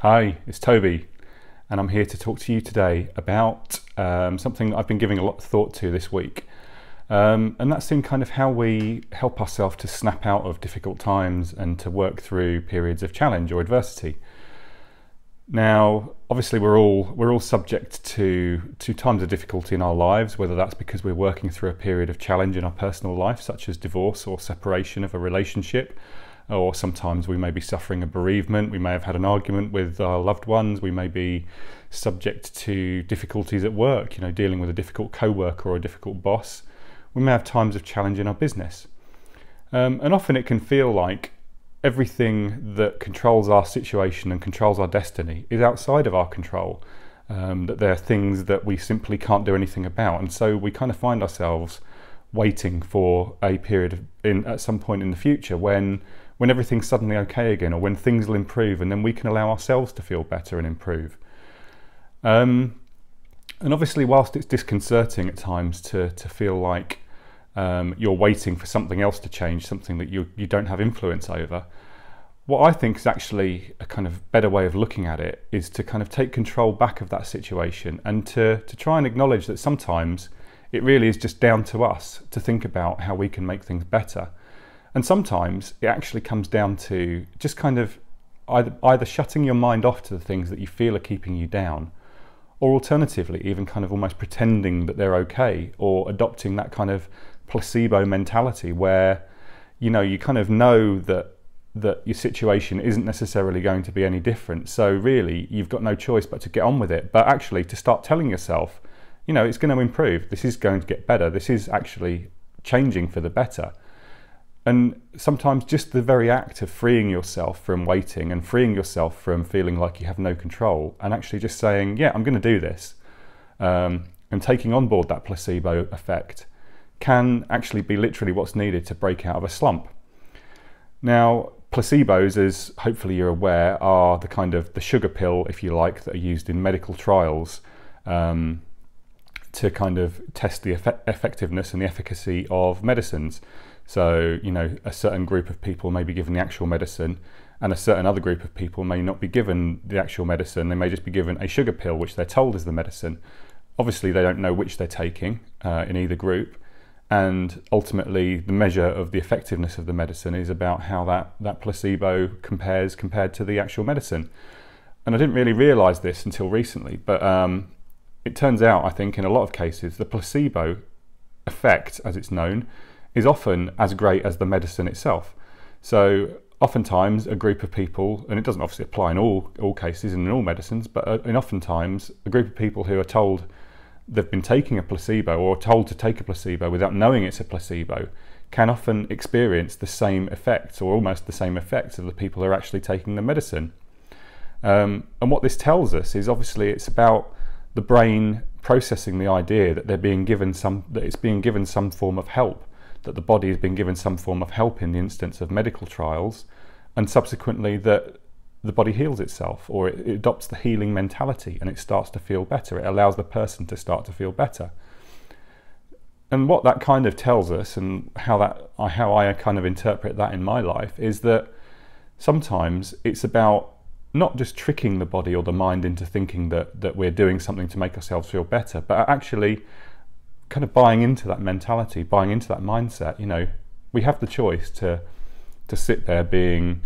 Hi, it's Toby, and I'm here to talk to you today about something I've been giving a lot of thought to this week. And that's in kind of how we help ourselves to snap out of difficult times and to work through periods of challenge or adversity. Now, obviously we're all subject to times of difficulty in our lives, whether that's because we're working through a period of challenge in our personal life, such as divorce or separation of a relationship, or sometimes we may be suffering a bereavement, we may have had an argument with our loved ones, we may be subject to difficulties at work, dealing with a difficult co-worker or a difficult boss. We may have times of challenge in our business. And often it can feel like everything that controls our situation and controls our destiny is outside of our control, that there are things that we simply can't do anything about. And so we kind of find ourselves waiting for a period at some point in the future when everything's suddenly okay again, or when things will improve, and then we can allow ourselves to feel better and improve. And obviously, whilst it's disconcerting at times to feel like you're waiting for something else to change, something that you don't have influence over, what I think is actually a kind of better way of looking at it is to kind of take control back of that situation and to try and acknowledge that sometimes it really is just down to us to think about how we can make things better. And sometimes it actually comes down to just kind of either shutting your mind off to the things that you feel are keeping you down, or alternatively even kind of almost pretending that they're okay, or adopting that kind of placebo mentality where you kind of know that your situation isn't necessarily going to be any different, so really you've got no choice but to get on with it, but actually to start telling yourself it's going to improve, this is going to get better, this is actually changing for the better. And sometimes just the very act of freeing yourself from waiting and freeing yourself from feeling like you have no control, and actually just saying, yeah, I'm going to do this, and taking on board that placebo effect can actually be literally what's needed to break out of a slump. Now, placebos, as hopefully you're aware, are the kind of the sugar pill, if you like, that are used in medical trials to kind of test the effectiveness and the efficacy of medicines. So, a certain group of people may be given the actual medicine, and a certain other group of people may not be given the actual medicine. They may just be given a sugar pill, which they're told is the medicine. Obviously, they don't know which they're taking in either group. And ultimately, the measure of the effectiveness of the medicine is about how that placebo compared to the actual medicine. And I didn't really realise this until recently, but it turns out, I think, in a lot of cases, the placebo effect, as it's known, is often as great as the medicine itself. So oftentimes a group of people, and it doesn't obviously apply in all cases and in all medicines, but oftentimes a group of people who are told they've been taking a placebo or told to take a placebo without knowing it's a placebo can often experience the same effects, or almost the same effects, of the people who are actually taking the medicine. And what this tells us is obviously it's about the brain processing the idea that it's being given some form of help, that the body has been given some form of help in the instance of medical trials, and subsequently that the body heals itself, or it adopts the healing mentality and it starts to feel better. It allows the person to start to feel better. And what that kind of tells us, and how I kind of interpret that in my life, is that sometimes it's about not just tricking the body or the mind into thinking that we're doing something to make ourselves feel better, but actually kind of buying into that mentality, buying into that mindset. We have the choice to sit there being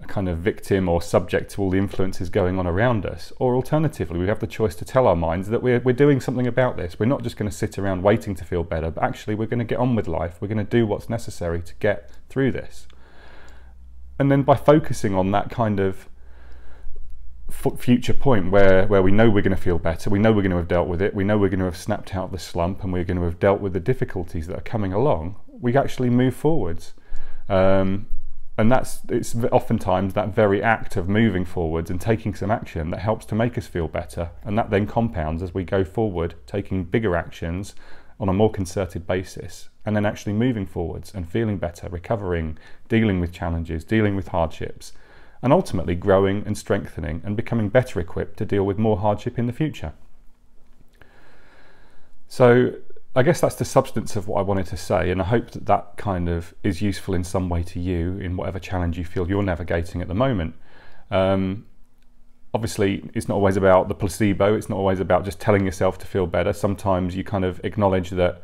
a kind of victim or subject to all the influences going on around us, or alternatively we have the choice to tell our minds that we're doing something about this. We're not just going to sit around waiting to feel better, but actually we're going to get on with life. We're going to do what's necessary to get through this. And then by focusing on that kind of future point where we know we're going to feel better, we know we're going to have dealt with it, we know we're going to have snapped out of the slump, and we're going to have dealt with the difficulties that are coming along, we actually move forwards. And it's oftentimes that very act of moving forwards and taking some action that helps to make us feel better, and that then compounds as we go forward, taking bigger actions on a more concerted basis, and then actually moving forwards and feeling better, recovering, dealing with challenges, dealing with hardships, and ultimately growing and strengthening and becoming better equipped to deal with more hardship in the future. So I guess that's the substance of what I wanted to say, and I hope that kind of is useful in some way to you in whatever challenge you feel you're navigating at the moment. Obviously, it's not always about the placebo. It's not always about just telling yourself to feel better. Sometimes you kind of acknowledge that,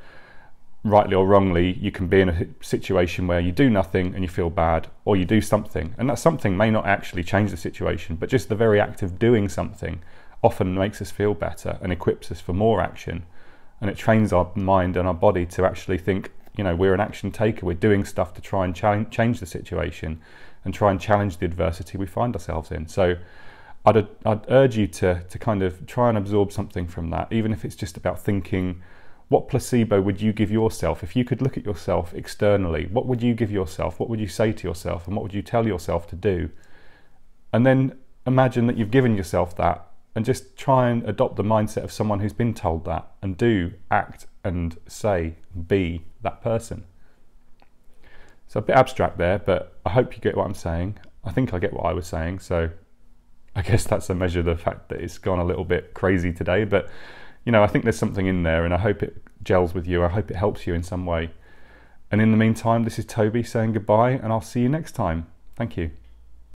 rightly or wrongly, you can be in a situation where you do nothing and you feel bad, or you do something, and that something may not actually change the situation, but just the very act of doing something often makes us feel better and equips us for more action. And it trains our mind and our body to actually think, you know, we're an action taker. We're doing stuff to try and change the situation and try and challenge the adversity we find ourselves in. So I'd urge you to kind of try and absorb something from that, even if it's just about thinking, what placebo would you give yourself? If you could look at yourself externally, what would you give yourself? What would you say to yourself? And what would you tell yourself to do? And then imagine that you've given yourself that, and just try and adopt the mindset of someone who's been told that, and do, act and say, be that person. So a bit abstract there, but I hope you get what I'm saying. I think I get what I was saying, so I guess that's a measure of the fact that it's gone a little bit crazy today, but you know, I think there's something in there, and I hope it gels with you. I hope it helps you in some way. And in the meantime, this is Toby saying goodbye, and I'll see you next time. Thank you.